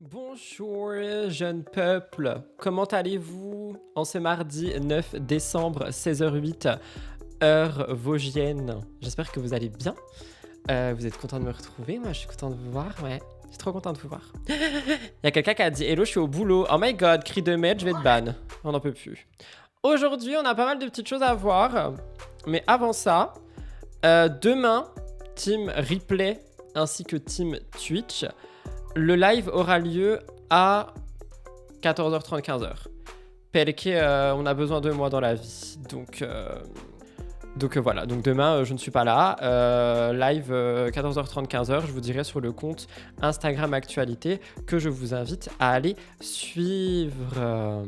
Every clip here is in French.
Bonjour, jeune peuple. Comment allez-vous en ce mardi 9 décembre, 16h08, heure vosgienne? J'espère que vous allez bien. Vous êtes content de me retrouver? Moi, je suis content de vous voir. Ouais, je suis trop content de vous voir. Il y a quelqu'un qui a dit Hello, je suis au boulot. Oh my god, cri de merde, je vais te ban. On n'en peut plus. Aujourd'hui, on a pas mal de petites choses à voir. Mais avant ça, demain, team replay ainsi que team Twitch. Le live aura lieu à 14h30, 15h. PLK, on a besoin de moi dans la vie. Donc voilà, donc demain je ne suis pas là. Live 14h30, 15h, je vous dirai sur le compte Instagram Actualité que je vous invite à aller suivre.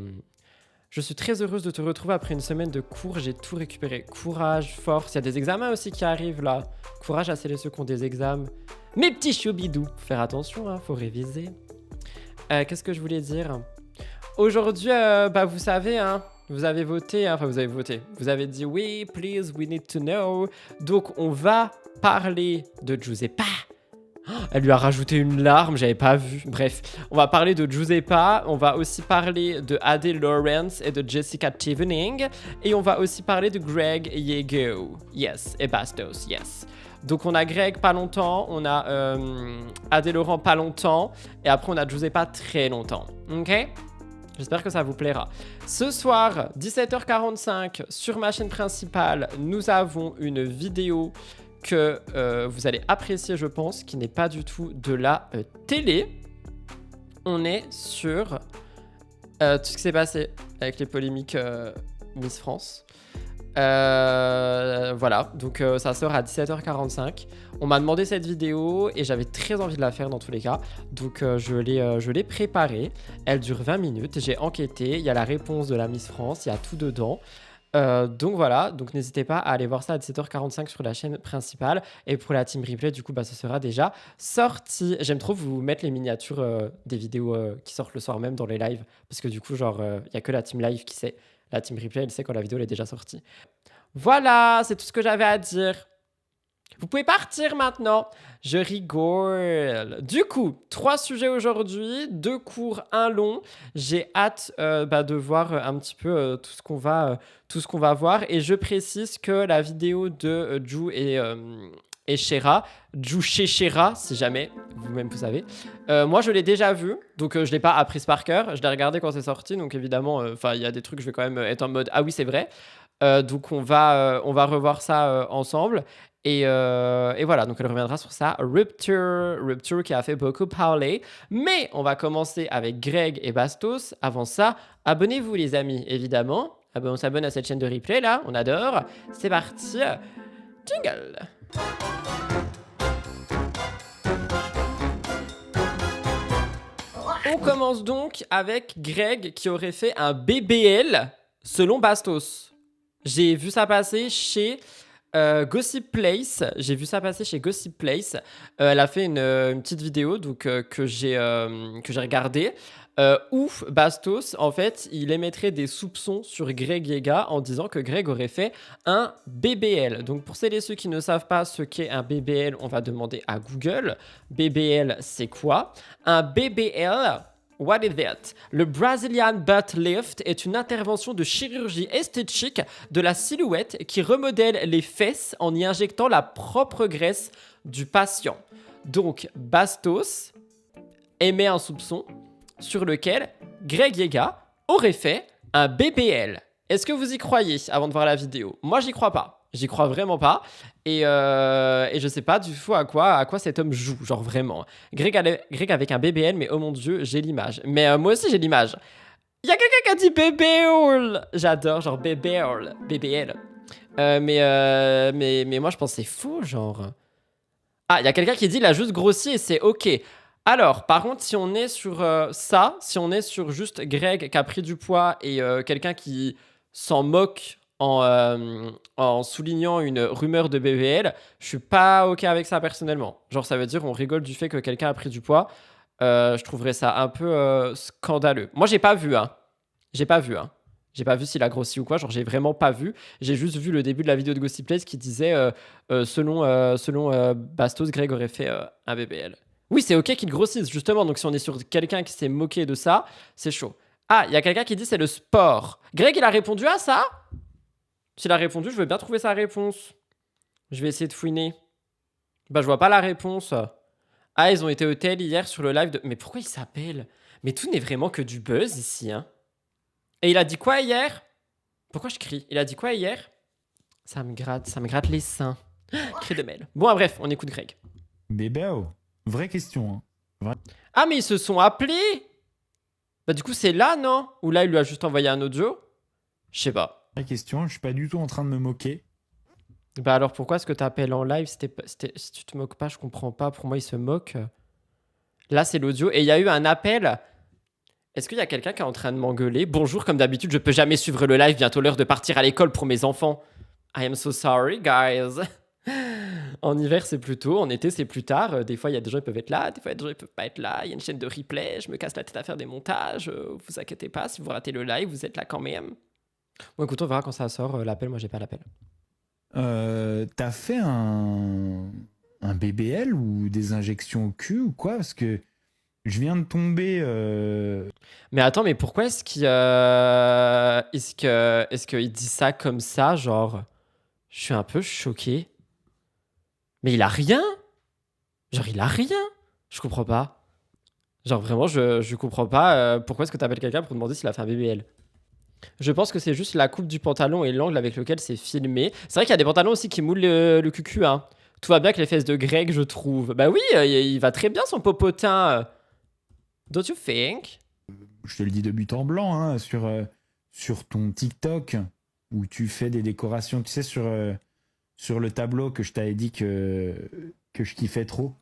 Je suis très heureuse de te retrouver après une semaine de cours. J'ai tout récupéré. Courage, force. Il y a des examens aussi qui arrivent là. Courage à celles et ceux qui ont des examens. Mes petits choubidous. Faut faire attention, hein, faut réviser. Qu'est-ce que je voulais dire? Aujourd'hui, vous savez, hein, vous avez voté. Enfin, vous avez voté. Vous avez dit oui, please, we need to know. Donc, on va parler de Giuseppa. Elle lui a rajouté une larme, j'avais pas vu. Bref, on va parler de Giuseppa, on va aussi parler de Adé Lawrence et de Jessica Chevening, et on va aussi parler de Greg Yego. Yes, et Bastos, yes. Donc on a Greg pas longtemps, on a Adé Laurent pas longtemps, et après on a Giuseppa très longtemps. Ok? J'espère que ça vous plaira. Ce soir, 17h45, sur ma chaîne principale, nous avons une vidéo que vous allez apprécier, je pense, qui n'est pas du tout de la télé. On est sur tout ce qui s'est passé avec les polémiques Miss France. Voilà, donc ça sort à 17h45. On m'a demandé cette vidéo et j'avais très envie de la faire dans tous les cas. Donc je l'ai préparée. Elle dure 20 minutes. J'ai enquêté. Il y a la réponse de la Miss France. Il y a tout dedans. Donc voilà, donc n'hésitez pas à aller voir ça à 17h45 sur la chaîne principale. Et pour la team replay, du coup, ce sera déjà sorti. J'aime trop vous mettre les miniatures des vidéos qui sortent le soir même dans les lives. Parce que du coup, genre, il n'y a que la team live qui sait. La team replay, elle sait quand la vidéo elle est déjà sortie. Voilà, c'est tout ce que j'avais à dire. Vous pouvez partir maintenant. Je rigole. Du coup, 3 sujets aujourd'hui, 2 cours, 1 long. J'ai hâte de voir un petit peu tout ce qu'on va voir. Et je précise que la vidéo de Ju et Shera, Ju chez Shera, si jamais vous-même vous savez. Moi, je l'ai déjà vu, donc je l'ai pas appris par cœur. Je l'ai regardé quand c'est sorti, donc évidemment, il y a des trucs, je vais quand même être en mode ah oui, c'est vrai. Donc on va revoir ça ensemble. Et voilà, donc elle reviendra sur sa Rupture qui a fait beaucoup parler. Mais on va commencer avec Greg et Bastos. Avant ça, abonnez-vous les amis, évidemment. On s'abonne à cette chaîne de replay là, on adore. C'est parti, jingle. On commence donc avec Greg qui aurait fait un BBL selon Bastos. J'ai vu ça passer chez Gossip Place. J'ai vu ça passer chez Gossip Place. Elle a fait une petite vidéo donc, que j'ai regardée. Où Bastos, en fait, il émettrait des soupçons sur Greg Yega en disant que Greg aurait fait un BBL. Donc, pour celles et ceux qui ne savent pas ce qu'est un BBL, on va demander à Google. BBL, c'est quoi? Un BBL... What is that? Le Brazilian Butt Lift est une intervention de chirurgie esthétique de la silhouette qui remodèle les fesses en y injectant la propre graisse du patient. Donc, Bastos émet un soupçon sur lequel Greg Yega aurait fait un BBL. Est-ce que vous y croyez avant de voir la vidéo? Moi, j'y crois pas. J'y crois vraiment pas. Et je sais pas du tout à quoi cet homme joue, genre vraiment. Greg avec un BBL, mais oh mon dieu, j'ai l'image. Mais moi aussi, j'ai l'image. Il y a quelqu'un qui a dit BBL. J'adore, genre BBL. BBL. Mais moi, je pense que c'est faux, genre. Ah, il y a quelqu'un qui dit il a juste grossi et c'est ok. Alors, par contre, si on est sur ça, si on est sur juste Greg qui a pris du poids et quelqu'un qui s'en moque en soulignant une rumeur de BBL, je suis pas ok avec ça personnellement. Genre, ça veut dire on rigole du fait que quelqu'un a pris du poids. Je trouverais ça un peu scandaleux. Moi, j'ai pas vu, hein. J'ai pas vu, hein. J'ai pas vu s'il a grossi ou quoi, genre j'ai vraiment pas vu. J'ai juste vu le début de la vidéo de Gossip Place qui disait selon Bastos, Greg aurait fait un BBL. Oui, c'est ok qu'il grossisse, justement. Donc si on est sur quelqu'un qui s'est moqué de ça, c'est chaud. Ah, il y a quelqu'un qui dit c'est le sport. Greg, il a répondu à ça? S'il a répondu, je veux bien trouver sa réponse. Je vais essayer de fouiner. Bah, je vois pas la réponse. Ah, ils ont été au tel hier sur le live de... Mais pourquoi il s'appelle? Mais tout n'est vraiment que du buzz ici, hein. Et il a dit quoi hier? Pourquoi je crie? Il a dit quoi hier? Ça me gratte les seins. Cri de mail. Bon, bref, on écoute Greg. Bébé, vraie question. Hein. Ah, mais ils se sont appelés? Bah, du coup, c'est là, non? Ou là, il lui a juste envoyé un audio? Je sais pas. Vraie question, je suis pas du tout en train de me moquer. Bah, alors pourquoi est-ce que t'appelles en live? Si tu te moques pas, je comprends pas. Pour moi, il se moque. Là, c'est l'audio. Et il y a eu un appel. Est-ce qu'il y a quelqu'un qui est en train de m'engueuler? Bonjour, comme d'habitude, je peux jamais suivre le live. Bientôt l'heure de partir à l'école pour mes enfants. I am so sorry, guys. En hiver, c'est plus tôt. En été, c'est plus tard. Des fois, il y a des gens qui peuvent être là. Des fois, il y a des gens qui peuvent pas être là. Il y a une chaîne de replay. Je me casse la tête à faire des montages. Vous inquiétez pas. Si vous ratez le live, vous êtes là quand même. Bon, écoute, on verra quand ça sort. L'appel, moi, j'ai pas l'appel. T'as fait un BBL ou des injections au cul ou quoi? Parce que je viens de tomber... Mais attends, mais pourquoi est-ce qu'il dit ça comme ça? Genre, je suis un peu choqué. Mais il a rien? Genre, il a rien? Je comprends pas. Genre, vraiment, je comprends pas pourquoi est-ce que t'appelles quelqu'un pour demander s'il a fait un BBL. Je pense que c'est juste la coupe du pantalon et l'angle avec lequel c'est filmé. C'est vrai qu'il y a des pantalons aussi qui moulent le cucu, hein. Tout va bien avec les fesses de Greg, je trouve. Bah oui, il va très bien son popotin. Don't you think? Je te le dis de but en blanc, hein, sur ton TikTok, où tu fais des décorations, tu sais, sur le tableau que je t'avais dit que je kiffais trop.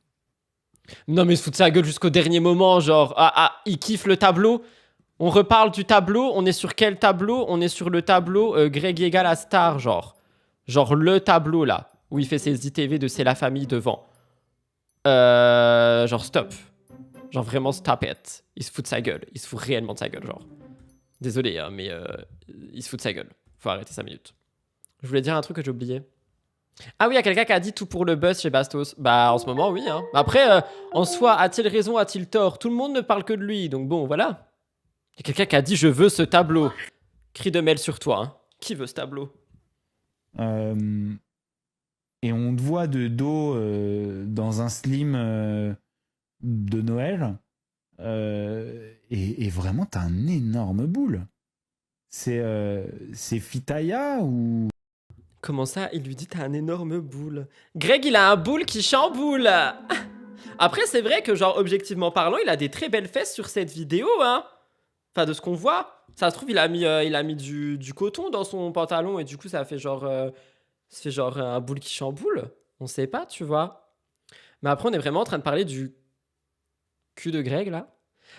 Non mais il se fout de sa gueule jusqu'au dernier moment, genre, il kiffe le tableau. On reparle du tableau, on est sur quel tableau? On est sur le tableau Greg égale à star, genre. Genre le tableau là, où il fait ses ITV de C'est la famille devant. Genre stop. Genre vraiment stop it. Il se fout de sa gueule, il se fout réellement de sa gueule, genre. Désolé, hein, mais il se fout de sa gueule. Faut arrêter 5 minutes. Je voulais dire un truc que j'ai oublié. Ah oui, il y a quelqu'un qui a dit tout pour le buzz chez Bastos. Bah en ce moment, oui. Hein. Après, en soi, a-t-il raison, a-t-il tort? Tout le monde ne parle que de lui, donc bon, voilà. Il y a quelqu'un qui a dit je veux ce tableau. Cri de mail sur toi. Hein. Qui veut ce tableau? Et on te voit de dos dans un slim de Noël. Et vraiment, t'as un énorme boule. C'est Fitaya ou... Comment ça? Il lui dit t'as un énorme boule. Greg, il a un boule qui chamboule. Après, c'est vrai que, genre, objectivement parlant, il a des très belles fesses sur cette vidéo, hein. Enfin, de ce qu'on voit. Ça se trouve, il a mis du coton dans son pantalon et du coup, ça fait genre un boule qui chamboule. On sait pas, tu vois. Mais après, on est vraiment en train de parler du cul de Greg, là.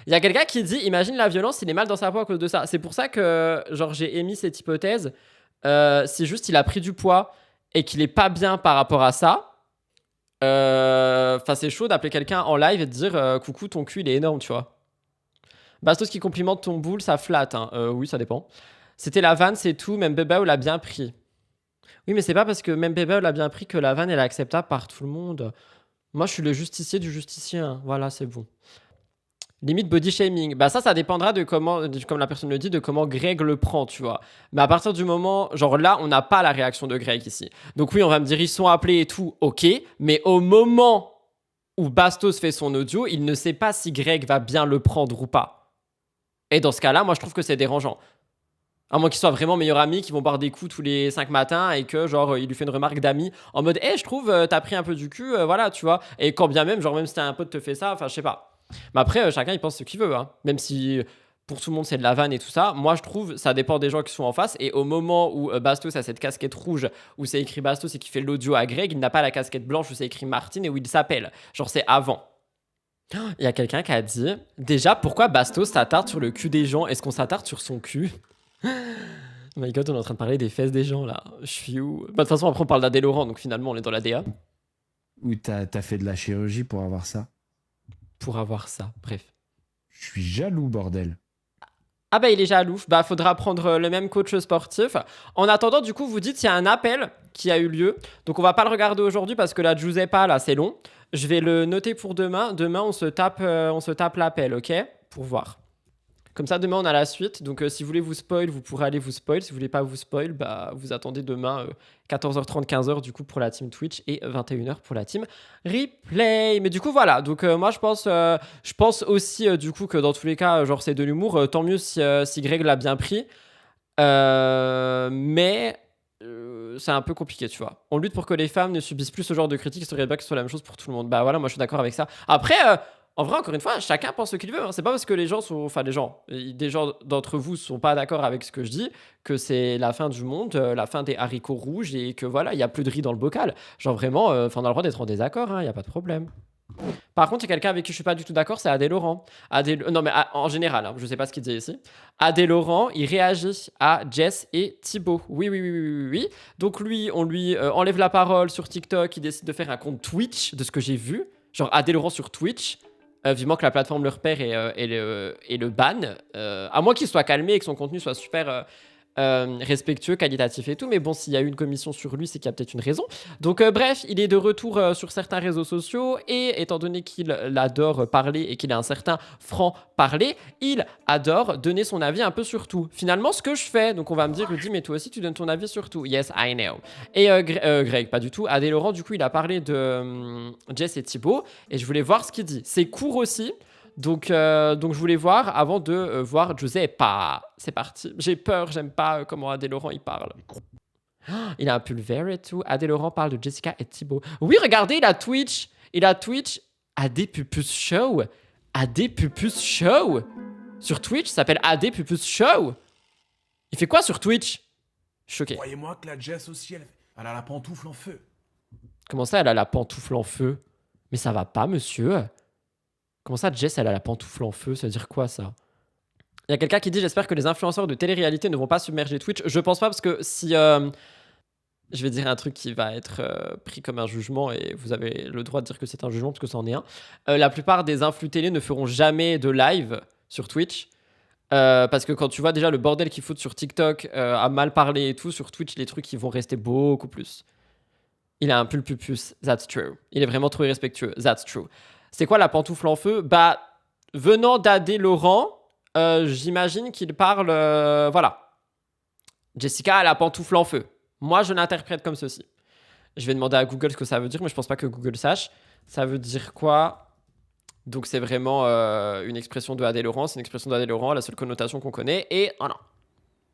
Il y a quelqu'un qui dit, imagine la violence, il est mal dans sa peau à cause de ça. C'est pour ça que, genre, j'ai émis cette hypothèse. C'est juste, il a pris du poids et qu'il est pas bien par rapport à ça. Enfin, c'est chaud d'appeler quelqu'un en live et de dire coucou, ton cul, il est énorme, tu vois. Bastos qui complimente ton boule, ça flatte. Hein. Oui, ça dépend. C'était la vanne, c'est tout. Même Bébé l'a bien pris. Oui, mais c'est pas parce que même Bébé l'a bien pris que la vanne elle est acceptable par tout le monde. Moi, je suis le justicier du justicier. Hein. Voilà, c'est bon. Limite body shaming. Bah ça dépendra de comment, comme la personne le dit, de comment Greg le prend, tu vois. Mais à partir du moment, genre là, on n'a pas la réaction de Greg ici. Donc oui, on va me dire, ils sont appelés et tout, ok. Mais au moment où Bastos fait son audio, il ne sait pas si Greg va bien le prendre ou pas. Et dans ce cas-là, moi, je trouve que c'est dérangeant. À moins qu'ils soient vraiment meilleurs amis, qu'ils vont boire des coups tous les 5 matins et que, genre, il lui fait une remarque d'ami en mode, je trouve, t'as pris un peu du cul, voilà, tu vois. Et quand bien même, genre, même si t'as un pote te fait ça, enfin, je sais pas. Mais après, chacun, il pense ce qu'il veut, hein. Même si pour tout le monde, c'est de la vanne et tout ça. Moi, je trouve, ça dépend des gens qui sont en face. Et au moment où Bastos a cette casquette rouge où c'est écrit Bastos et qui fait l'audio à Greg, il n'a pas la casquette blanche où c'est écrit Martine et où il s'appelle. Genre, c'est avant. Il y a quelqu'un qui a dit déjà pourquoi Bastos s'attarde sur le cul des gens? Est-ce qu'on s'attarde sur son cul? Oh my god, on est en train de parler des fesses des gens là. Je suis où? Bah, de toute façon, après on parle d'Adé Laurent, donc finalement on est dans la DA. Ou t'as fait de la chirurgie pour avoir ça? Pour avoir ça, bref. Je suis jaloux, bordel. Ah bah il est jaloux, bah faudra prendre le même coach sportif. En attendant, du coup, vous dites il y a un appel qui a eu lieu. Donc on va pas le regarder aujourd'hui parce que la Giuseppa là c'est long. Je vais le noter pour demain. Demain, on se tape l'appel, ok? Pour voir. Comme ça, demain, on a la suite. Donc, si vous voulez vous spoil, vous pourrez aller vous spoil. Si vous voulez pas vous spoil, bah, vous attendez demain 14h30, 15h du coup pour la team Twitch et 21h pour la team Replay. Mais du coup, voilà. Donc, moi, je pense aussi du coup que dans tous les cas, genre, c'est de l'humour. Tant mieux si Greg l'a bien pris. Mais c'est un peu compliqué, tu vois. On lutte pour que les femmes ne subissent plus ce genre de critiques. Il serait bien que ce soit la même chose pour tout le monde. Bah voilà, moi je suis d'accord avec ça. Après, en vrai, encore une fois, chacun pense ce qu'il veut. Hein. C'est pas parce que les gens sont. Enfin, des gens d'entre vous sont pas d'accord avec ce que je dis que c'est la fin du monde, la fin des haricots rouges et que voilà, il y a plus de riz dans le bocal. Genre vraiment, on a le droit d'être en désaccord, il y a pas de problème. Par contre, il y a quelqu'un avec qui je suis pas du tout d'accord, c'est Adé Laurent. Non, mais en général, hein, je sais pas ce qu'il dit ici. Adé Laurent, il réagit à Jess et Thibaut. Oui, oui, oui, oui, oui, oui. Donc lui, on lui enlève la parole sur TikTok, il décide de faire un compte Twitch, de ce que j'ai vu. Genre Adé Laurent sur Twitch. Vivement que la plateforme le repère et le ban. À moins qu'il soit calmé et que son contenu soit super respectueux, qualitatif et tout. Mais bon, s'il y a eu une commission sur lui, c'est qu'il y a peut-être une raison. Donc bref, il est de retour sur certains réseaux sociaux et étant donné qu'il adore parler et qu'il a un certain franc-parler, il adore donner son avis un peu sur tout. Finalement, ce que je fais, donc on va me dire, Rudy, mais toi aussi, tu donnes ton avis sur tout. Yes, I know. Et Greg, pas du tout. Adé Laurent, du coup, il a parlé de Jess et Thibaut et je voulais voir ce qu'il dit. C'est court aussi. Donc je voulais voir avant de voir Giuseppa. C'est parti. J'ai peur, j'aime pas comment Adé Laurent il parle. Il a un pulver et tout. Adé Laurent parle de Jessica et Thibaut. Oui, regardez, il a Twitch. Il a Twitch. Adé Pupus Show. Adé Pupus Show. Sur Twitch, ça s'appelle Adé Pupus Show. Il fait quoi sur Twitch? Choqué. Croyez-moi que la Jess aussi, elle a la pantoufle en feu. Comment ça, elle a la pantoufle en feu? Mais ça va pas, monsieur. Comment ça, Jess, elle a la pantoufle en feu? Ça veut dire quoi, ça? Il y a quelqu'un qui dit: j'espère que les influenceurs de télé-réalité ne vont pas submerger Twitch. Je pense pas, parce que si... je vais dire un truc qui va être pris comme un jugement, et vous avez le droit de dire que c'est un jugement, parce que c'en est un. La plupart des influx télé ne feront jamais de live sur Twitch. Parce que quand tu vois déjà le bordel qu'ils foutent sur TikTok, à mal parler et tout, sur Twitch, les trucs, ils vont rester beaucoup plus. Il a un pulpupus, that's true. Il est vraiment trop irrespectueux, that's true. C'est quoi la pantoufle en feu? Bah, venant d'Adé Laurent, j'imagine qu'il parle... voilà. Jessica a la pantoufle en feu. Moi, je l'interprète comme ceci. Je vais demander à Google ce que ça veut dire, mais je pense pas que Google sache. Ça veut dire quoi? Donc, c'est vraiment une expression de Adé Laurent. C'est une expression d'Adé Laurent, la seule connotation qu'on connaît. Et oh non.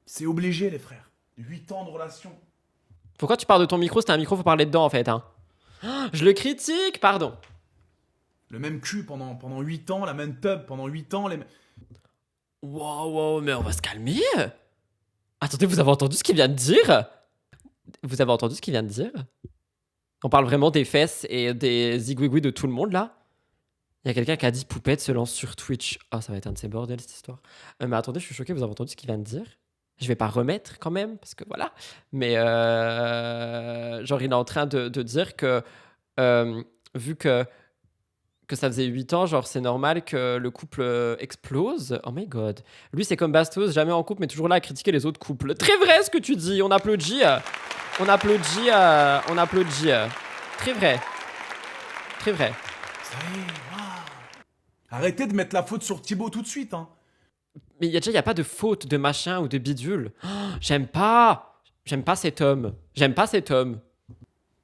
C'est obligé, les frères. 8 ans de relation. Pourquoi tu parles de ton micro? C'est un micro, faut parler dedans, en fait. Hein. Je le critique, pardon. Le même cul pendant 8 ans, la même tub pendant 8 ans, les... Wow, mais on va se calmer. Attendez, vous avez entendu ce qu'il vient de dire? Vous avez entendu ce qu'il vient de dire? On parle vraiment des fesses et des zigouigouis de tout le monde, là? Il y a quelqu'un qui a dit Poupette se lance sur Twitch. Oh, ça va être un de ces bordels, cette histoire. Mais attendez, je suis choqué, vous avez entendu ce qu'il vient de dire? Je vais pas remettre, quand même, parce que voilà. Mais, genre, il est en train de dire que, vu que ça faisait 8 ans, genre, c'est normal que le couple explose. Oh my god. Lui, c'est comme Bastos, jamais en couple, mais toujours là à critiquer les autres couples. Très vrai, ce que tu dis. On applaudit. On applaudit. On applaudit. Très vrai. Très vrai. Ça y est, waouh. Arrêtez de mettre la faute sur Thibaut tout de suite, hein. Mais il n'y a pas de faute de machin ou de bidule. Oh, j'aime pas. J'aime pas cet homme. J'aime pas cet homme.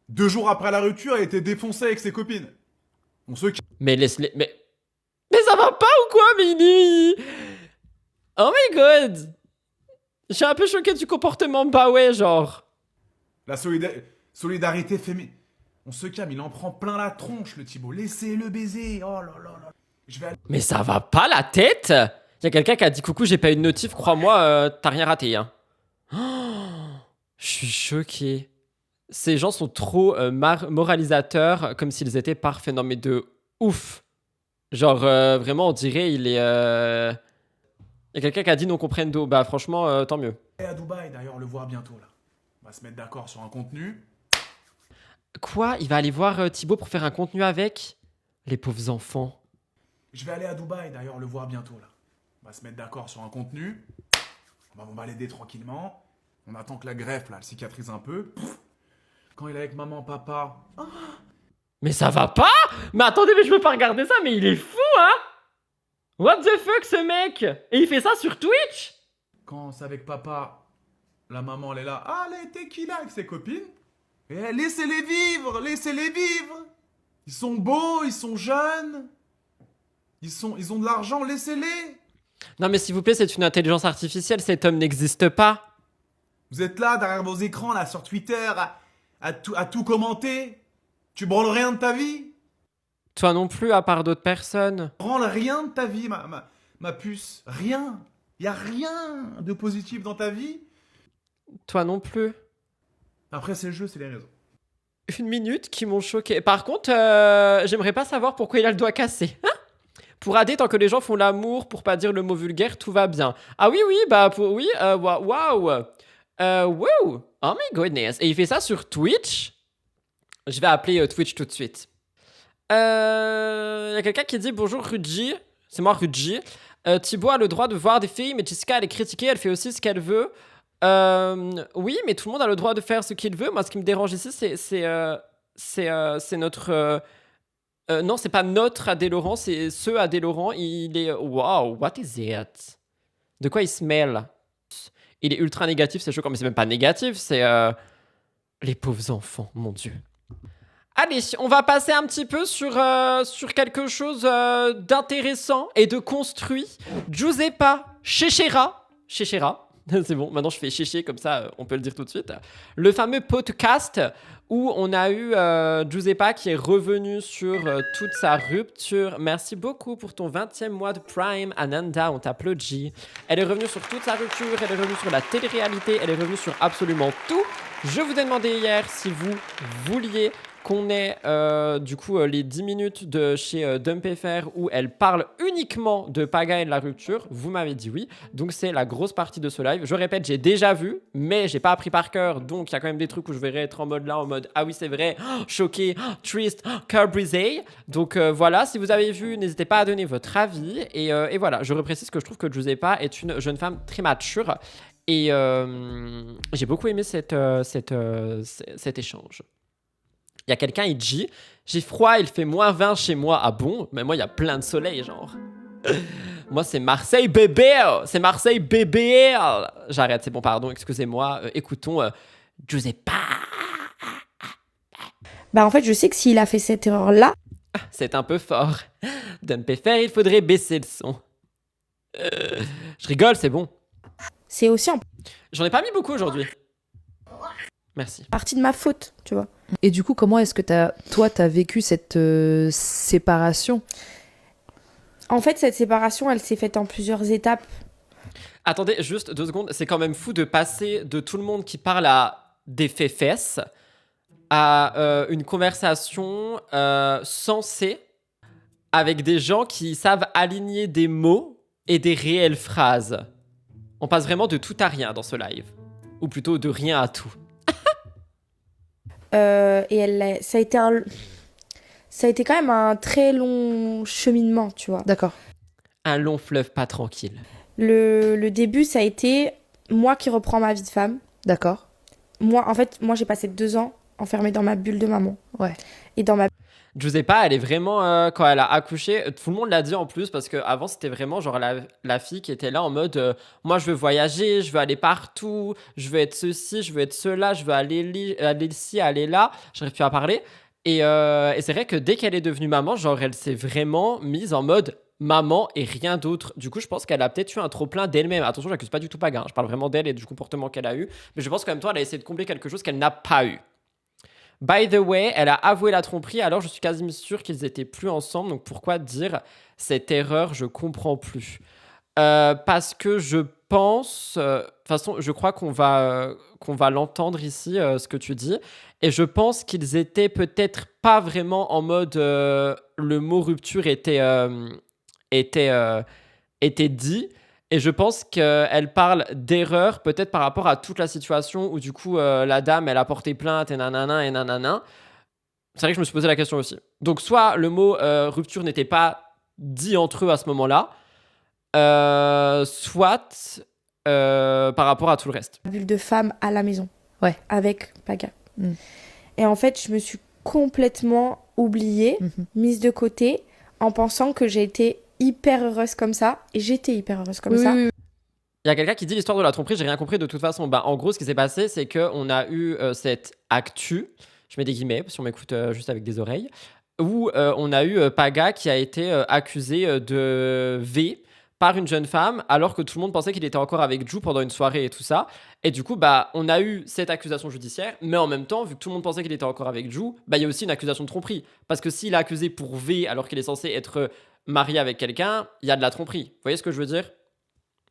2 jours après la rupture, elle était défoncée avec ses copines. On se... Mais laisse-les... Mais ça va pas ou quoi, Mini? Oh my god. Je suis un peu choqué du comportement bah ouais, genre. La solidarité féminine. On se calme, il en prend plein la tronche, le Thibaut. Laissez-le baiser. Oh là là là. Je vais aller... Mais ça va pas la tête? Il y a quelqu'un qui a dit coucou, j'ai pas eu de notif, crois-moi, t'as rien raté. Hein. Oh, je suis choqué. Ces gens sont trop moralisateurs, comme s'ils étaient parfaits. Non mais de ouf. Genre vraiment, on dirait il est... Il y a quelqu'un qui a dit non comprendo. Bah franchement, tant mieux. Et à Dubaï, d'ailleurs, on le voit bientôt, là. On va se mettre d'accord sur un contenu. Quoi? Il va aller voir Thibaut pour faire un contenu avec? Les pauvres enfants. Je vais aller à Dubaï, d'ailleurs, on le voit bientôt, là. On va se mettre d'accord sur un contenu. On va l'aider tranquillement. On attend que la greffe, là, elle cicatrise un peu. Quand il est avec maman, papa... Mais ça va pas? Mais attendez, mais je peux pas regarder ça, mais il est fou, hein? What the fuck, ce mec? Et il fait ça sur Twitch? Quand c'est avec papa, la maman, elle est là. Ah, elle était qui là avec ses copines? Et laissez-les vivre, laissez-les vivre. Ils sont beaux, ils sont jeunes. Ils ont de l'argent, laissez-les. Non, mais s'il vous plaît, c'est une intelligence artificielle, cet homme n'existe pas. Vous êtes là, derrière vos écrans, là, sur Twitter, à tout commenter. Tu branles rien de ta vie? Toi non plus, à part d'autres personnes. Branle rien de ta vie, ma puce. Rien. Y a rien de positif dans ta vie. Toi non plus. Après, c'est le jeu, c'est les réseaux. 1 minute qui m'ont choqué. Par contre, j'aimerais pas savoir pourquoi il a le doigt cassé. Hein? Pour AD, tant que les gens font l'amour, pour pas dire le mot vulgaire, tout va bien. Ah oui, oui, bah oui, waouh. Wow. Oh my goodness. Et il fait ça sur Twitch. Je vais appeler Twitch tout de suite. Il y a quelqu'un qui dit bonjour Rudji. C'est moi Rudji. Thibaut a le droit de voir des filles, mais Jessica elle est critiquée, elle fait aussi ce qu'elle veut. Oui, mais tout le monde a le droit de faire ce qu'il veut. Moi, ce qui me dérange ici, c'est notre. Non, c'est pas notre Adé Laurent, c'est ce Adé Laurent. Il est. Wow, what is it? De quoi il se mêle? Il est ultra négatif, c'est choquant, mais c'est même pas négatif, c'est. Les pauvres enfants, mon Dieu. Allez, on va passer un petit peu sur quelque chose d'intéressant et de construit. Giuseppa Chéchéra. C'est bon, maintenant je fais chéché, comme ça on peut le dire tout de suite. Le fameux podcast où on a eu Giuseppa qui est revenu sur toute sa rupture. Merci beaucoup pour ton 20e mois de Prime, Ananda, on t'applaudit. Elle est revenue sur toute sa rupture, elle est revenue sur la télé-réalité, elle est revenue sur absolument tout. Je vous ai demandé hier si vous vouliez qu'on ait du coup les 10 minutes de chez DumpFR où elle parle uniquement de Paga et de la rupture. Vous m'avez dit oui, donc c'est la grosse partie de ce live. Je répète, j'ai déjà vu, mais j'ai pas appris par cœur, donc il y a quand même des trucs où je verrai être en mode ah oui c'est vrai, choqué, triste, cœur brisé. Donc voilà, si vous avez vu, n'hésitez pas à donner votre avis. Et voilà, je reprécise que je trouve que Giuseppa est une jeune femme très mature. Et j'ai beaucoup aimé cet échange. Il y a quelqu'un, il dit « J'ai froid, il fait -20 chez moi. » Ah bon? Mais moi, il y a plein de soleil, genre. Moi, c'est Marseille, bébé. C'est Marseille, bébé. J'arrête, c'est bon, pardon, excusez-moi. Écoutons Giuseppa. Bah en fait, je sais que s'il a fait cette erreur-là... C'est un peu fort. DumpFR, il faudrait baisser le son. Je rigole, c'est bon. C'est aussi en J'en ai pas mis beaucoup aujourd'hui. Merci. partie de ma faute, tu vois. Et du coup, comment est-ce que t'as vécu cette séparation? En fait, cette séparation, elle s'est faite en plusieurs étapes. Attendez, juste 2 secondes. C'est quand même fou de passer de tout le monde qui parle à des fesses à une conversation sensée avec des gens qui savent aligner des mots et des réelles phrases. On passe vraiment de tout à rien dans ce live. Ou plutôt de rien à tout. Et ça a été quand même un très long cheminement, tu vois. D'accord. Un long fleuve pas tranquille. Le début, ça a été moi qui reprends ma vie de femme. D'accord. Moi, j'ai passé 2 ans enfermée dans ma bulle de maman. Ouais. Et dans ma... Giuseppa, elle est vraiment, quand elle a accouché, tout le monde l'a dit en plus, parce qu'avant, c'était vraiment genre la fille qui était là en mode moi, je veux voyager, je veux aller partout, je veux être ceci, je veux être cela, je veux aller ici, aller là. J'arrive plus à parler. Et c'est vrai que dès qu'elle est devenue maman, genre, elle s'est vraiment mise en mode maman et rien d'autre. Du coup, je pense qu'elle a peut-être eu un trop-plein d'elle-même. Attention, j'accuse pas du tout Paga, hein. Je parle vraiment d'elle et du comportement qu'elle a eu. Mais je pense qu'en même temps, elle a essayé de combler quelque chose qu'elle n'a pas eu. By the way, elle a avoué la tromperie, alors je suis quasiment sûr qu'ils étaient plus ensemble. Donc pourquoi dire cette erreur? Je comprends plus. Parce que je pense... De toute façon, je crois qu'on va l'entendre ici, ce que tu dis. Et je pense qu'ils étaient peut-être pas vraiment en mode... le mot rupture était dit. Et je pense qu'elle parle d'erreur, peut-être par rapport à toute la situation où du coup, la dame, elle a porté plainte et nanana et nanana. C'est vrai que je me suis posé la question aussi. Donc, soit le mot rupture n'était pas dit entre eux à ce moment-là, soit par rapport à tout le reste. bulle de femme à la maison. Ouais. Avec Paga. Mm. Et en fait, je me suis complètement oubliée, mise de côté, en pensant que j'ai été hyper heureuse comme ça. Et j'étais hyper heureuse comme ça. Oui. Il y a quelqu'un qui dit l'histoire de la tromperie, j'ai rien compris de toute façon. Bah, en gros, ce qui s'est passé, c'est qu'on a eu cette actu, je mets des guillemets, si on m'écoute juste avec des oreilles, où on a eu Paga qui a été accusé de V par une jeune femme, alors que tout le monde pensait qu'il était encore avec Ju pendant une soirée et tout ça. Et du coup, bah, on a eu cette accusation judiciaire, mais en même temps, vu que tout le monde pensait qu'il était encore avec Ju, bah, il y a aussi une accusation de tromperie. Parce que s'il est accusé pour V, alors qu'il est censé être marié avec quelqu'un, il y a de la tromperie. Vous voyez ce que je veux dire ?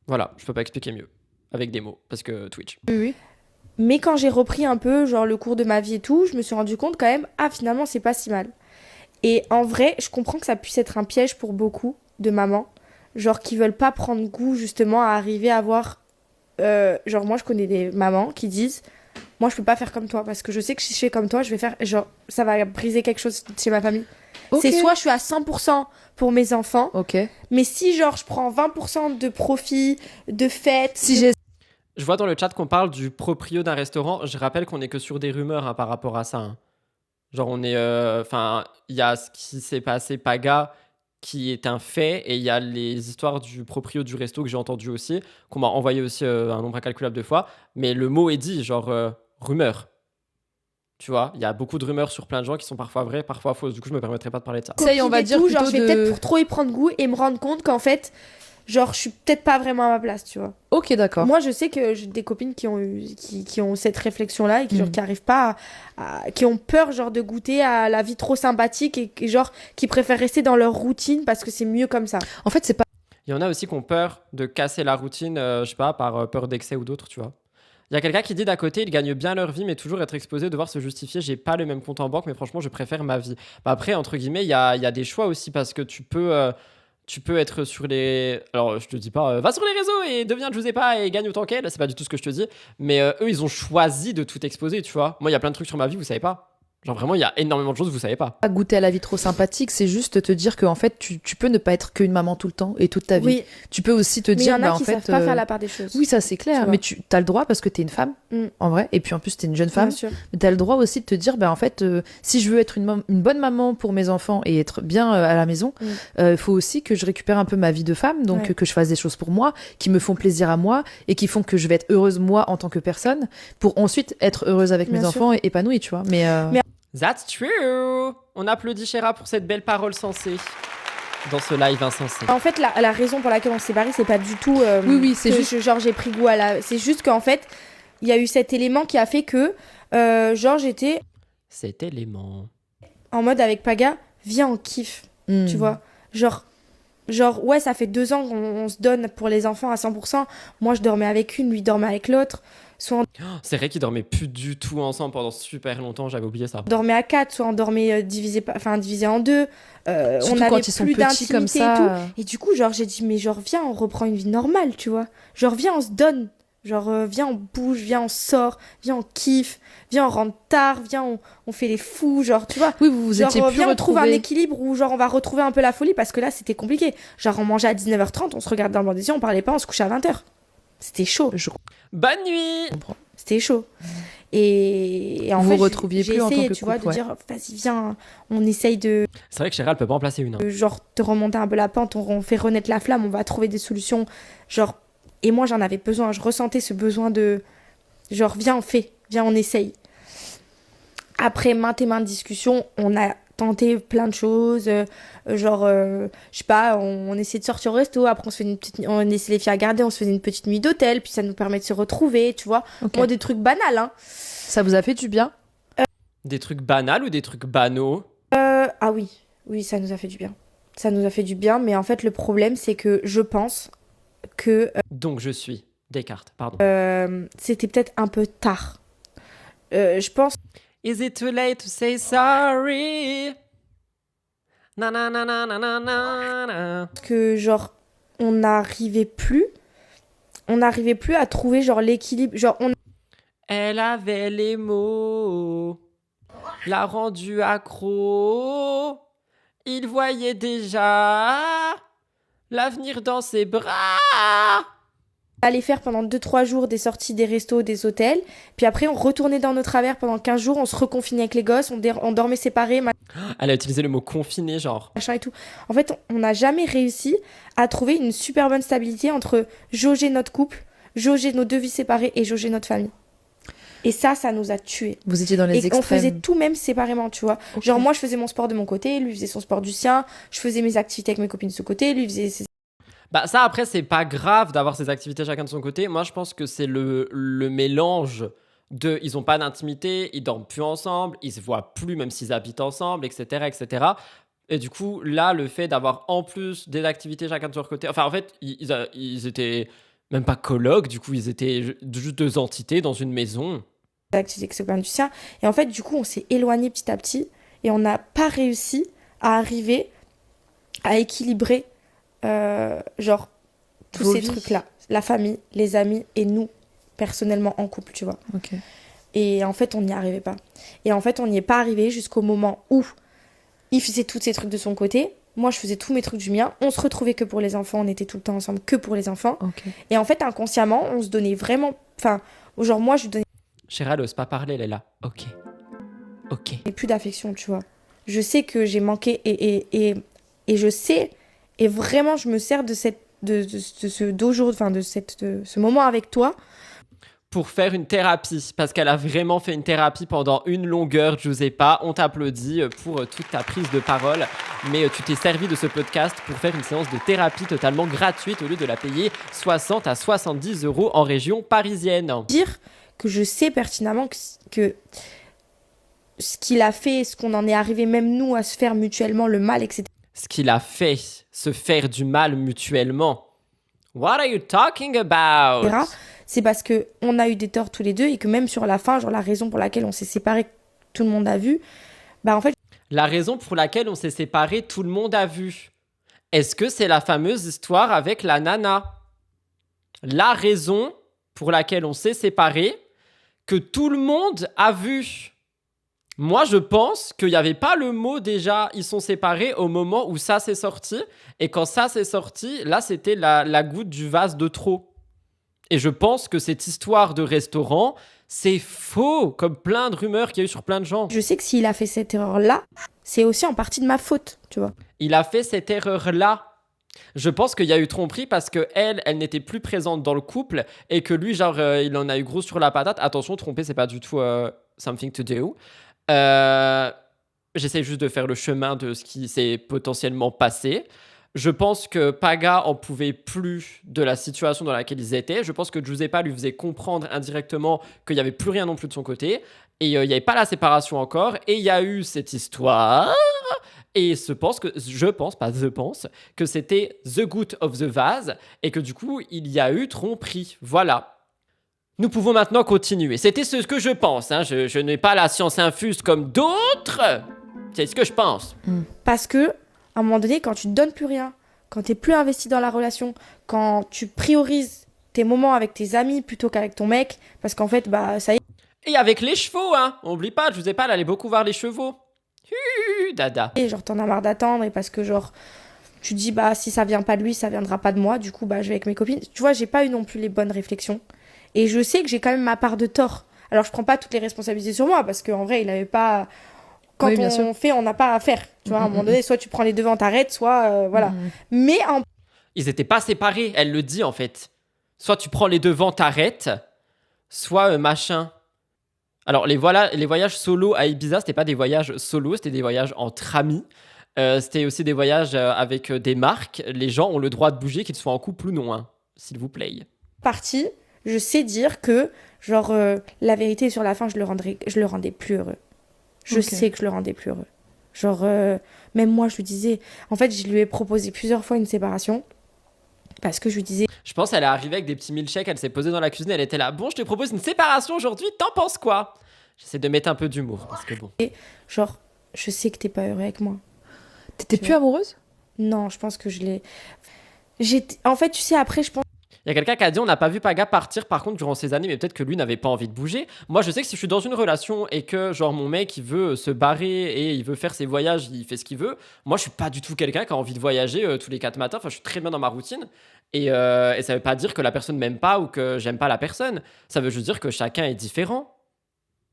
Voilà, je peux pas expliquer mieux avec des mots parce que Twitch. Oui. Mais quand j'ai repris un peu genre le cours de ma vie et tout, je me suis rendu compte quand même, finalement c'est pas si mal. Et en vrai, je comprends que ça puisse être un piège pour beaucoup de mamans, genre qui veulent pas prendre goût justement à arriver à avoir, genre moi je connais des mamans qui disent, moi je peux pas faire comme toi parce que je sais que si je fais comme toi, je vais faire, genre ça va briser quelque chose chez ma famille. Ok. C'est soit je suis à 100% pour mes enfants, Ok. mais si genre je prends 20% de profit, de fête, Si j'ai Je vois dans le chat qu'on parle du proprio d'un restaurant. Je rappelle qu'on est que sur des rumeurs par rapport à ça. Hein. Genre on est, enfin, il y a ce qui s'est passé Paga qui est un fait et il y a les histoires du proprio du resto que j'ai entendu aussi, qu'on m'a envoyé aussi un nombre incalculable de fois. Mais le mot est dit, genre rumeur. Tu vois, il y a beaucoup de rumeurs sur plein de gens qui sont parfois vraies, parfois fausses. Du coup, je me permettrais pas de parler de ça. Ça y est, on va et dire tout, genre plutôt je vais de- peut-être pour trop y prendre goût et me rendre compte qu'en fait genre je suis peut-être pas vraiment à ma place, tu vois. Ok, d'accord. Moi je sais que j'ai des copines qui ont cette réflexion là et qui genre Mm. qui arrivent pas qui ont peur genre de goûter à la vie trop sympathique et genre qui préfèrent rester dans leur routine parce que c'est mieux comme ça. En fait, c'est pas. Il y en a aussi qui ont peur de casser la routine, je sais pas, par peur d'excès ou d'autres, tu vois. Il y a quelqu'un qui dit d'à côté, ils gagnent bien leur vie, mais toujours être exposé, devoir se justifier. J'ai pas le même compte en banque, mais franchement, je préfère ma vie. Bah après, entre guillemets, il y a des choix aussi parce que tu peux être sur les. Alors, je te dis pas, va sur les réseaux et deviens Giuseppa et gagne autant qu'elle. C'est pas du tout ce que je te dis. Mais eux, ils ont choisi de tout exposer, tu vois. Moi, il y a plein de trucs sur ma vie, vous savez pas. Genre vraiment, il y a énormément de choses, vous savez pas. Pas goûter à la vie trop sympathique, c'est juste te dire que en fait tu peux ne pas être qu'une maman tout le temps et toute ta vie. Oui, Tu peux aussi te mais il y dire en a bah en qui fait savent pas faire la part des choses. oui, ça c'est Tu clair, vois. mais tu as le droit parce que t'es une femme Mm. en vrai et puis en plus t'es une jeune femme, Bien sûr. mais t'as le droit aussi de te dire bah en fait si je veux être une bonne maman pour mes enfants et être bien à la maison, il faut aussi que je récupère un peu ma vie de femme, donc Ouais. que je fasse des choses pour moi qui me font plaisir à moi et qui font que je vais être heureuse moi en tant que personne pour ensuite être heureuse avec mes Bien enfants et épanouie, tu vois. Mais That's true. On applaudit Chéra pour cette belle parole sensée dans ce live insensé. En fait, la raison pour laquelle on s'est séparés, c'est pas du tout. Oui, c'est que juste- genre j'ai pris goût à la. C'est juste qu'en fait, il y a eu cet élément qui a fait que, genre, j'étais Cet élément. en mode avec Paga, viens, on kiffe, tu vois. Genre, ouais, ça fait 2 ans qu'on se donne pour les enfants à 100%. Moi, je dormais avec une, lui dormait avec l'autre. Soit on C'est vrai qu'ils dormaient plus du tout ensemble pendant super longtemps, j'avais oublié ça. dormait à 4, soit on dormait divisé en 2. On surtout avait quand ils sont plus petits comme d'intimité et tout. ça. Et du coup, genre, j'ai dit, mais genre, viens, on reprend une vie normale, tu vois. Genre, viens, on se donne. Genre, viens, on bouge, viens, on sort, viens, on kiffe, viens, on rentre tard, viens, on fait les fous, genre, tu vois. Oui, vous Genre, étiez plus viens, on trouve un retrouvés. équilibre où, genre, on va retrouver un peu la folie parce que là, c'était compliqué. Genre, on mangeait à 19h30, on se regardait dans le banc des yeux, on parlait pas, on se couchait à 20h. C'était chaud, Bonne nuit. c'était chaud. Et en Vous fait, vous retrouviez j'ai plus en tant essayé, que tu vois, couple, de ouais. dire, vas-y, viens, on essaye de, C'est vrai que Chéra, elle peut pas en placer une. Hein. genre, te remonter un peu la pente, on fait renaître la flamme, on va trouver des solutions, genre, et moi, j'en avais besoin, je ressentais ce besoin de, genre, viens, on fait, viens, on essaye. Après maintes et maintes discussions, on a tenté plein de choses, genre, je sais pas, on essayait de sortir au resto, après on essayait les filles à garder, on se faisait une petite nuit d'hôtel, puis ça nous permet de se retrouver, tu vois. Ok. Moi, des trucs banals, hein. Ça vous a fait du bien? Des trucs banals ou des trucs banaux? Ah oui, oui, ça nous a fait du bien. Ça nous a fait du bien, mais en fait, le problème, c'est que je pense que Donc je suis Descartes, pardon. c'était peut-être un peu tard. Je pense Is it too late to say sorry? Na na na na na na na na. que, genre, on n'arrivait plus à trouver, genre, l'équilibre. Genre, Elle avait les mots, l'a rendu accro. Il voyait déjà l'avenir dans ses bras. allait faire pendant 2-3 jours des sorties, des restos, des hôtels. Puis après, on retournait dans nos travers pendant 15 jours, on se reconfinait avec les gosses, on dormait séparés, Elle a utilisé le mot confiné, genre. machin et tout. En fait, on n'a jamais réussi à trouver une super bonne stabilité entre jauger notre couple, jauger nos 2 vies séparées et jauger notre famille. Et ça nous a tués. Vous étiez dans les Et extrêmes. on faisait tout même séparément, tu vois. Ok. Genre, moi, je faisais mon sport de mon côté, lui faisait son sport du sien, je faisais mes activités avec mes copines de ce côté, lui faisait ses... Bah ça après c'est pas grave d'avoir ces activités chacun de son côté. Moi je pense que c'est le mélange de ils ont pas d'intimité, ils dorment plus ensemble, ils se voient plus même s'ils habitent ensemble, etc. etc. Et du coup là le fait d'avoir en plus des activités chacun de son côté, enfin en fait ils étaient même pas colocs, du coup ils étaient juste 2 entités dans une maison. activités avec ses copains du sien. Et en fait, du coup, on s'est éloigné petit à petit et on n'a pas réussi à arriver à équilibrer, genre, tous Vos ces vies. trucs-là. La famille, les amis et nous, personnellement, en couple, tu vois. Ok. Et en fait, on n'y arrivait pas. Et en fait, on n'y est pas arrivé jusqu'au moment où il faisait tous ces trucs de son côté. Moi, je faisais tous mes trucs du mien. On se retrouvait que pour les enfants. On était tout le temps ensemble que pour les enfants. Ok. Et en fait, inconsciemment, on se donnait vraiment... Enfin, genre, moi, je lui donnais Chérie, elle ose pas parler, elle est là. Ok. Ok. plus d'affection, tu vois. Je sais que j'ai manqué et je sais... Et vraiment, je me sers de ce moment avec toi. Pour faire une thérapie, parce qu'elle a vraiment fait une thérapie pendant une longueur, Giuseppa. On t'applaudit pour toute ta prise de parole, mais tu t'es servi de ce podcast pour faire une séance de thérapie totalement gratuite au lieu de la payer 60 à 70 € en région parisienne. Dire que je sais pertinemment que ce qu'il a fait, ce qu'on en est arrivé, même nous, à se faire mutuellement le mal, etc. Ce qu'il a fait, se faire du mal mutuellement. What are you talking about? C'est parce que on a eu des torts tous les deux et que même sur la fin, genre la raison pour laquelle on s'est séparés, tout le monde a vu, bah en fait, La raison pour laquelle on s'est séparés, tout le monde a vu. Est-ce que c'est la fameuse histoire avec la nana? La raison pour laquelle on s'est séparés, que tout le monde a vu. Moi, je pense qu'il n'y avait pas le mot déjà, ils sont séparés au moment où ça s'est sorti. Et quand ça s'est sorti, là, c'était la goutte du vase de trop. Et je pense que cette histoire de restaurant, c'est faux, comme plein de rumeurs qu'il y a eu sur plein de gens. je sais que s'il a fait cette erreur-là, c'est aussi en partie de ma faute, tu vois. Il a fait cette erreur-là. Je pense qu'il y a eu tromperie parce que elle n'était plus présente dans le couple et que lui, genre, il en a eu gros sur la patate. Attention, tromper, c'est pas du tout something to do. J'essaie juste de faire le chemin de ce qui s'est potentiellement passé. Je pense que Paga en pouvait plus de la situation dans laquelle ils étaient. Je pense que Giuseppa lui faisait comprendre indirectement qu'il n'y avait plus rien non plus de son côté. Et il n'y avait pas la séparation encore. Et il y a eu cette histoire. Et je pense que c'était the good of the vase. Et que du coup, il y a eu tromperie. Voilà. Nous pouvons maintenant continuer. C'était ce que je pense. Hein. Je n'ai pas la science infuse comme d'autres. C'est ce que je pense. Parce que, à un moment donné, quand tu ne donnes plus rien, quand tu n'es plus investi dans la relation, quand tu priorises tes moments avec tes amis plutôt qu'avec ton mec, parce qu'en fait, bah, ça y Et avec les chevaux, hein. Oublie pas, je vous ai pas, elle allait beaucoup voir les chevaux. Dada. est, genre, t'en as marre d'attendre, et parce que, genre, tu dis, bah, si ça vient pas de lui, ça viendra pas de moi, du coup, bah, je vais avec mes copines. Tu vois, j'ai pas eu non plus les bonnes réflexions. Et je sais que j'ai quand même ma part de tort. Alors, je prends pas toutes les responsabilités sur moi, parce qu'en vrai, il avait pas... Quand Oui, bien on sûr. fait, on n'a pas à faire. Tu vois, à un moment donné, soit tu prends les devants, t'arrêtes, soit... voilà. Mais en Ils étaient pas séparés, elle le dit en fait. Soit tu prends les devants, t'arrêtes, soit machin. Alors les voyages solo à Ibiza, c'était pas des voyages solo, c'était des voyages entre amis. C'était aussi des voyages avec des marques. Les gens ont le droit de bouger, qu'ils soient en couple ou non, hein, s'il vous plaît. partie, je sais dire que, genre, la vérité sur la fin, je le rendais plus heureux. Je Ok. sais que je le rendais plus heureux. Genre, même moi, je lui disais... En fait, je lui ai proposé plusieurs fois une séparation. Parce que je lui disais, Je pense qu'elle est arrivée avec des petits milkshakes, elle s'est posée dans la cuisine, elle était là. Bon, je te propose une séparation aujourd'hui, t'en penses quoi? J'essaie de mettre un peu d'humour, parce que bon. genre, je sais que t'es pas heureux avec moi. T'étais plus amoureuse? Non, je pense que je l'ai... En fait, tu sais, après, je pense... Il y a quelqu'un qui a dit on n'a pas vu Paga partir par contre durant ces années, mais peut-être que lui n'avait pas envie de bouger. Moi je sais que si je suis dans une relation et que genre mon mec il veut se barrer et il veut faire ses voyages, il fait ce qu'il veut. Moi je suis pas du tout quelqu'un qui a envie de voyager tous les 4 matins, enfin je suis très bien dans ma routine. Et ça veut pas dire que la personne m'aime pas ou que j'aime pas la personne. Ça veut juste dire que chacun est différent.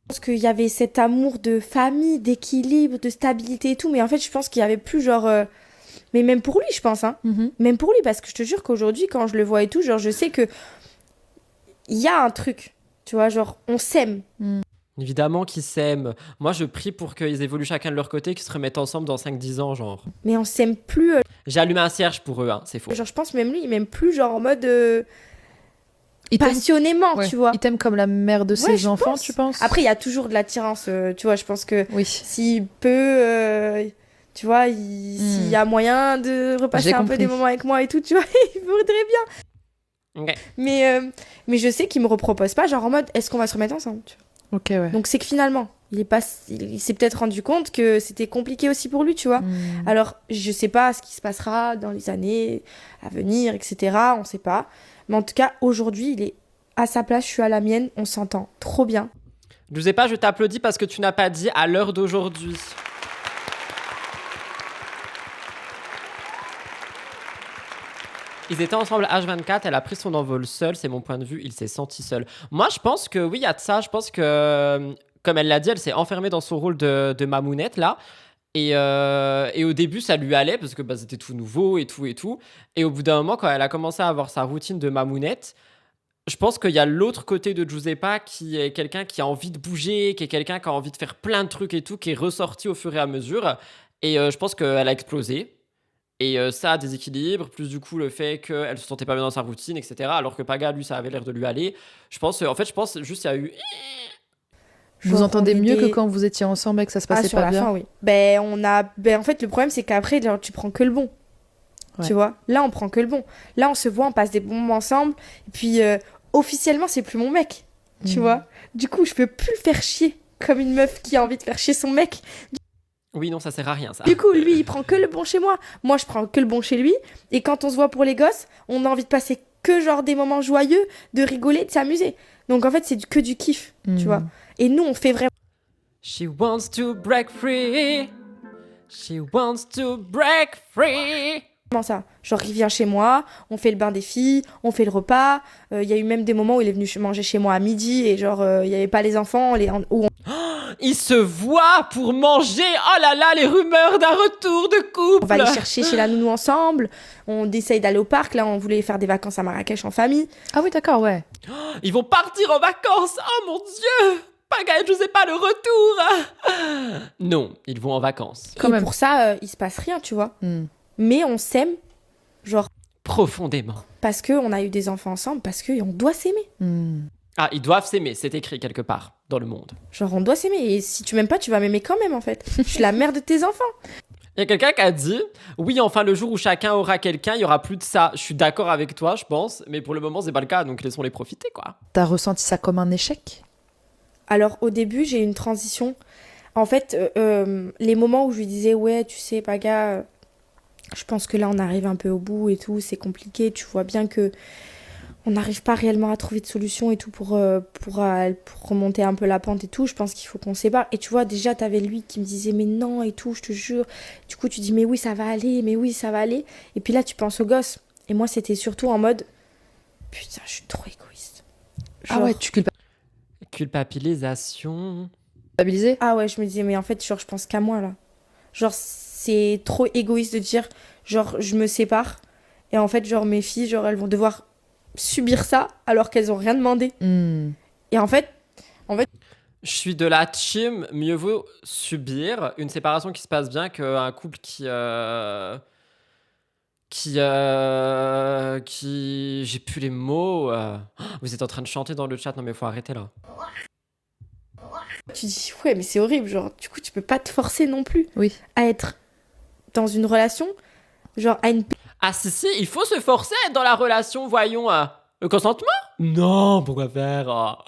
pense qu'il y avait cet amour de famille, d'équilibre, de stabilité et tout, mais en fait, je pense qu'il y avait plus genre. Mais même pour lui, je pense, hein. Mhm. Même pour lui, parce que je te jure qu'aujourd'hui, quand je le vois et tout, genre, je sais que il y a un truc, tu vois, genre, on s'aime. Évidemment qu'ils s'aiment. Moi, je prie pour qu'ils évoluent chacun de leur côté, qu'ils se remettent ensemble dans 5-10 ans, genre. Mais on s'aime plus. J'ai allumé un cierge pour eux, hein, c'est faux. Genre, je pense même lui, il m'aime plus, genre, en mode Il t'aime- passionnément, ouais. tu vois. Il t'aime comme la mère de Ouais, ses je enfants, pense. tu penses? Après, il y a toujours de l'attirance, tu vois, je pense que Oui. s'il peut, tu vois, s'il y a moyen de repasser J'ai un peu compris. des moments avec moi et tout, tu vois, il voudrait bien. Ok. Mais je sais qu'il me repropose pas, genre en mode, est-ce qu'on va se remettre ensemble, tu vois. Ok, ouais. Donc c'est que finalement, il s'est peut-être rendu compte que c'était compliqué aussi pour lui, tu vois. Alors, je sais pas ce qui se passera dans les années à venir, etc. On sait pas. Mais en tout cas, aujourd'hui, il est à sa place, je suis à la mienne, on s'entend trop bien. Giuseppa, je t'applaudis parce que tu n'as pas dit à l'heure d'aujourd'hui. Ils étaient ensemble H24, elle a pris son envol seule, c'est mon point de vue, il s'est senti seul. Moi, je pense que oui, il y a de ça. Je pense que, comme elle l'a dit, elle s'est enfermée dans son rôle de mamounette, là. Et au début, ça lui allait parce que bah, c'était tout nouveau et tout et tout. Et au bout d'un moment, quand elle a commencé à avoir sa routine de mamounette, je pense qu'il y a l'autre côté de Giuseppa qui est quelqu'un qui a envie de bouger, qui est quelqu'un qui a envie de faire plein de trucs et tout, qui est ressorti au fur et à mesure. Et je pense qu'elle a explosé. Et ça, déséquilibre, plus du coup le fait qu'elle se sentait pas bien dans sa routine, etc. Alors que Paga, lui, ça avait l'air de lui aller. Je pense juste il y a eu... Vous Genre, entendez on mieux que était- quand vous étiez ensemble et que ça se passait sur pas la bien? fin, oui. En fait, le problème, c'est qu'après, genre, tu prends que le bon. Ouais. Tu vois? Là, on prend que le bon. Là, on se voit, on passe des bons moments ensemble. Et puis, officiellement, c'est plus mon mec. Tu vois? Du coup, je peux plus le faire chier comme une meuf qui a envie de faire chier son mec. Oui, non, ça sert à rien, ça. Du coup, lui, il prend que le bon chez moi. Moi, je prends que le bon chez lui. Et quand on se voit pour les gosses, on a envie de passer que genre des moments joyeux, de rigoler, de s'amuser. Donc, en fait, c'est que du kiff, tu vois? Et nous, on fait vraiment She wants to break free. She wants to break free. ça. Genre, il vient chez moi, on fait le bain des filles, on fait le repas. Il y a eu même des moments où il est venu manger chez moi à midi et genre, il n'y avait pas les enfants, où Ils se voient pour manger. Oh là là, les rumeurs d'un retour de couple. on va aller chercher chez la nounou ensemble. On essaye d'aller au parc. Là, on voulait faire des vacances à Marrakech en famille. Ah oui, d'accord, ouais. Ils vont partir en vacances. Oh mon Dieu. Paga et Giuseppa, le retour. Non, ils vont en vacances. Quand Et même. pour ça, il se passe rien, tu vois. Mais on s'aime, genre, Profondément. parce qu'on a eu des enfants ensemble, parce qu'on doit s'aimer. Ah, ils doivent s'aimer. C'est écrit quelque part dans le monde. Genre, on doit s'aimer. Et si tu m'aimes pas, tu vas m'aimer quand même, en fait. Je suis la mère de tes enfants. Il y a quelqu'un qui a dit oui, enfin, le jour où chacun aura quelqu'un, il y aura plus de ça. Je suis d'accord avec toi, je pense. Mais pour le moment, c'est pas le cas. Donc laissons-les profiter, quoi. T'as ressenti ça comme un échec? Alors, au début, j'ai eu une transition. En fait, les moments où je lui disais, ouais, tu sais, Paga, je pense que là, on arrive un peu au bout et tout, c'est compliqué. Tu vois bien que on n'arrive pas réellement à trouver de solution et tout pour remonter un peu la pente et tout. Je pense qu'il faut qu'on se sépare. Et tu vois, déjà, t'avais lui qui me disait, mais non et tout, je te jure. Du coup, tu dis, mais oui, ça va aller, mais oui, ça va aller. Et puis là, tu penses aux gosses. Et moi, c'était surtout en mode, putain, je suis trop égoïste. Ah Genre, ouais, tu Culpabilisation. culpabilisais? Ah ouais, je me disais, mais en fait, genre, je pense qu'à moi, là. Genre, c'est trop égoïste de dire, genre, je me sépare. Et en fait, genre, mes filles, genre, elles vont devoir subir ça alors qu'elles ont rien demandé. Et en fait, Je suis de la team, mieux vaut subir une séparation qui se passe bien qu'un couple qui j'ai plus les mots. Vous êtes en train de chanter dans le chat, non mais faut arrêter là. tu dis, ouais, mais c'est horrible. Genre, du coup, tu peux pas te forcer non plus Oui. à être dans une relation, genre, à une Ah si, il faut se forcer à être dans la relation, voyons. Le consentement? Non, pourquoi faire?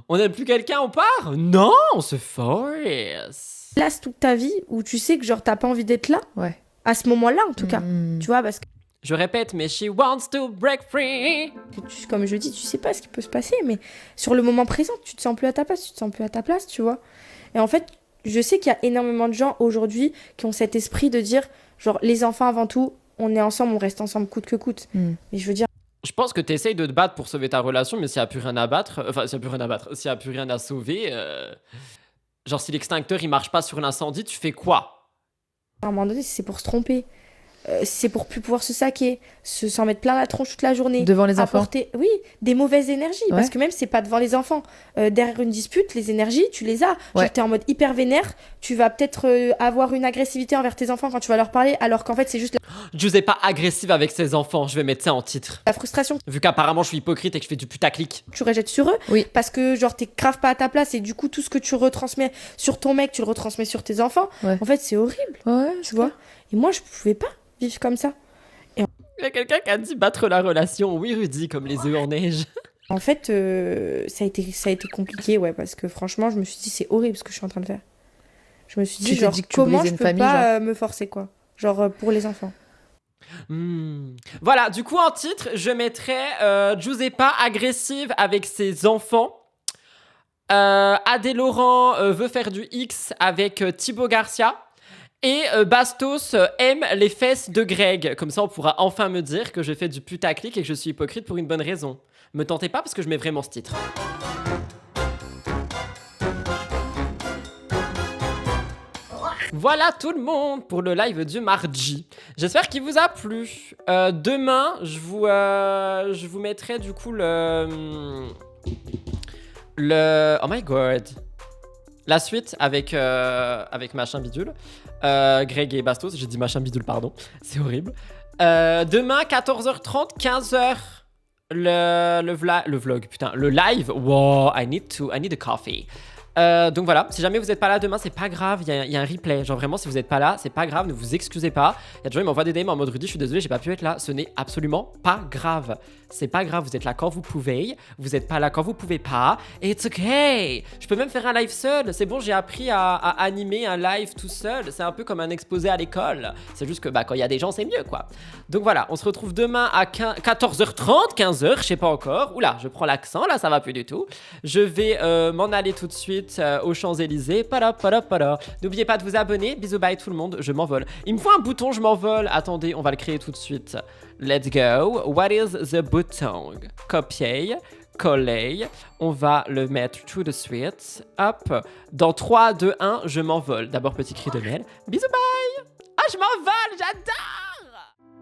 On n'aime plus quelqu'un, on part? Non, on se force. place toute ta vie où tu sais que, genre, t'as pas envie d'être là. Ouais. À ce moment-là, en tout cas. Tu vois, parce Je répète, mais she wants to break free. que, comme je dis, tu sais pas ce qui peut se passer, mais sur le moment présent, tu te sens plus à ta place, tu vois. Et en fait, je sais qu'il y a énormément de gens aujourd'hui qui ont cet esprit de dire, genre, les enfants avant tout, on est ensemble, on reste ensemble coûte que coûte. Mais je veux dire, Je pense que tu essayes de te battre pour sauver ta relation, mais s'il n'y a plus rien à battre, enfin, s'il n'y a plus rien à battre, s'il n'y a plus rien à sauver, genre si l'extincteur il marche pas sur l'incendie, tu fais quoi? à un moment donné, c'est pour se tromper. C'est pour plus pouvoir se saquer, s'en mettre plein la tronche toute la journée. Devant les enfants. Apporter, oui, des mauvaises énergies. Ouais. Parce que même, c'est pas devant les enfants. Derrière une dispute, les énergies, tu les as. Ouais. Genre, t'es en mode hyper vénère. Tu vas peut-être avoir une agressivité envers tes enfants quand tu vas leur parler, alors qu'en fait, c'est juste José pas agressive avec ses enfants, je vais mettre ça en titre. la frustration que Vu qu'apparemment je suis hypocrite et que je fais du putaclic. tu rejettes sur eux. Oui. Parce que, genre, t'es grave pas à ta place. Et du coup, tout ce que tu retransmets sur ton mec, tu le retransmets sur tes enfants. Ouais. En fait, c'est horrible. Ouais, Tu vois. Et moi, je pouvais pas vivre comme ça. Il y a quelqu'un qui a dit battre la relation. Oui, Rudy, comme les œufs en neige. En fait, ça a été compliqué, ouais, parce que franchement, je me suis dit, c'est horrible ce que je suis en train de faire. Je me suis dit, Tu t'es genre, dit que tu comment brisais je une peux famille, pas me forcer, quoi. Genre, pour les enfants. Voilà, du coup en titre, je mettrais Giuseppa agressive avec ses enfants. Adé Laurent veut faire du X avec Thibaut Garcia. Et Bastos aime les fesses de Greg. Comme ça, on pourra enfin me dire que je fais du putaclic et que je suis hypocrite pour une bonne raison. Me tentez pas parce que je mets vraiment ce titre. Voilà tout le monde pour le live du mardi. J'espère qu'il vous a plu. Demain, je vous mettrai du coup le... Oh my god. La suite avec machin bidule. Greg et Bastos. J'ai dit machin bidule, pardon. C'est horrible. Demain, 14h30, 15h. Le vlog, putain. Le live. Wow, I need a coffee. Donc voilà, si jamais vous n'êtes pas là demain, c'est pas grave, il y a un replay. Genre vraiment, si vous n'êtes pas là, c'est pas grave, ne vous excusez pas. Il y a des gens qui m'envoient des DM en mode Rudy, je suis désolé, j'ai pas pu être là. Ce n'est absolument pas grave. C'est pas grave, vous êtes là quand vous pouvez, vous n'êtes pas là quand vous pouvez pas. Et it's okay. Je peux même faire un live seul. C'est bon, j'ai appris à animer un live tout seul. C'est un peu comme un exposé à l'école. C'est juste que quand il y a des gens, c'est mieux quoi. Donc voilà, on se retrouve demain à 14h30, 15h, je sais pas encore. Oula, je prends l'accent, là ça va plus du tout. Je vais m'en aller tout de suite aux Champs-Élysées. N'oubliez pas de vous abonner. Bisous, bye tout le monde, je m'envole. Il me faut un bouton, je m'envole. Attendez, on va le créer tout de suite. Let's go. What is the button? Copier, coller. On va le mettre tout de suite. Hop. Dans 3, 2, 1, je m'envole. D'abord, petit cri de Mel. Bisous, bye. Ah, je m'envole, j'adore.